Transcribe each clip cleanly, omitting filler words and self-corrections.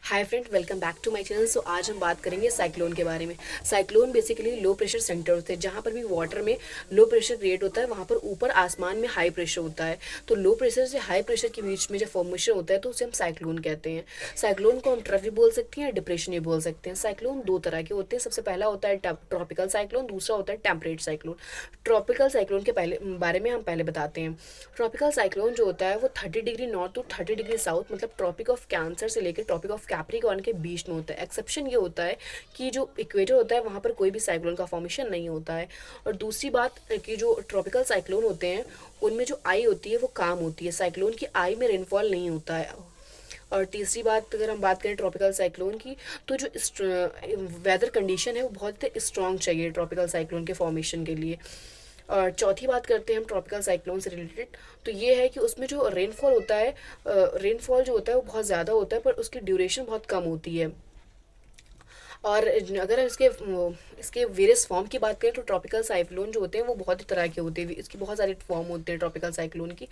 Hi friend, welcome back to my channel. So आज हम बात करेंगे साइक्लोन के बारे में। Cyclone basically low pressure centre होते हैं। जहाँ पर भी वाटर में लो प्रेशर क्रिएट होता है वहाँ पर ऊपर आसमान में हाई प्रेशर होता है। तो लो प्रेशर से हाई प्रेशर के बीच में जब फॉर्मेशन होता है तो उसे हम साइक्लोन कहते हैं। साइक्लोन को हम ट्रफ भी बोल सकते हैं या डिप्रेशन भी बोल सकते हैं। साइक्लोन दो तरह के होते हैं। सबसे पहला होता है ट्रॉपिकल साइक्लोन, दूसरा होता है टेम्परेट साइक्लोन। ट्रॉपिकल साइक्लोन के पहले बारे में हम पहले बताते हैं। ट्रॉपिकल साइक्लोन जो होता है वो 30 degree north to 30 degree south, मतलब ट्रॉपिक ऑफ कैंसर से लेकर ट्रॉपिक ऑफ कैप्रिकॉर्न के बीच में होता है। एक्सेप्शन ये होता है कि जो इक्वेटर होता है वहाँ पर कोई भी साइक्लोन का फॉर्मेशन नहीं होता है। और दूसरी बात कि जो ट्रॉपिकल साइक्लोन होते हैं उनमें जो आई होती है वो काम होती है। साइक्लोन की आई में रेनफॉल नहीं होता है। और तीसरी बात, अगर हम बात करें ट्रॉपिकल साइक्लोन की, तो जो वेदर कंडीशन है वो बहुत स्ट्रॉन्ग चाहिए ट्रॉपिकल साइक्लोन के फॉर्मेशन के लिए। और चौथी बात करते हैं हम ट्रॉपिकल साइक्लोन से रिलेटेड, तो ये है कि उसमें जो रेनफॉल होता है, रेनफॉल जो होता है वो बहुत ज़्यादा होता है पर उसकी ड्यूरेशन बहुत कम होती है। और अगर इसके इसके वेरियस फॉर्म की बात करें तो ट्रॉपिकल साइक्लोन जो होते हैं वो बहुत ही तरह के होते हैं। इसकी बहुत सारे फॉर्म होते हैं ट्रॉपिकल साइक्लोन की।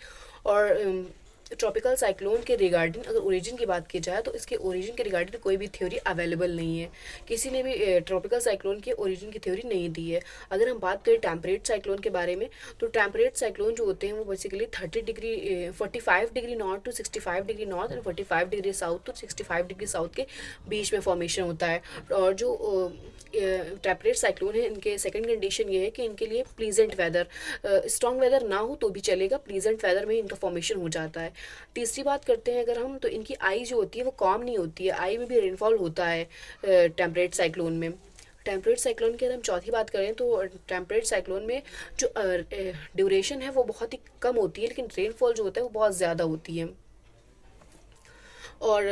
और ट्रॉपिकल साइक्लोन के रिगार्डिंग अगर ओरिजिन की बात की जाए तो इसके ओरिजिन के रिगार्डिंग कोई भी थ्योरी अवेलेबल नहीं है। किसी ने भी ट्रॉपिकल साइक्लोन के ओरिजिन की थ्योरी नहीं दी है। अगर हम बात करें टेम्परेट साइक्लोन के बारे में, तो टेम्परेट साइक्लोन जो होते हैं वो basically 45 degree north to 65 degree north and 45 degree south to 65 degree south के बीच में फॉर्मेशन होता है। और जो टेम्परेट साइक्लोन है इनके सेकंड कंडीशन ये है कि इनके लिए प्लीजेंट वेदर, स्ट्रॉन्ग वेदर ना हो तो भी चलेगा, प्लीजेंट वेदर में इनका फॉर्मेशन हो जाता है। तीसरी बात करते हैं अगर हम, तो इनकी आई जो होती है वो कॉम नहीं होती है। आई में भी रेनफॉल होता है टेम्परेट साइक्लोन में। टेम्परेट साइक्लोन की अगर हम चौथी बात करें तो टेम्परेट साइक्लोन में जो ड्यूरेशन है वो बहुत ही कम होती है, लेकिन रेनफॉल जो होता है वो बहुत ज़्यादा होती है। और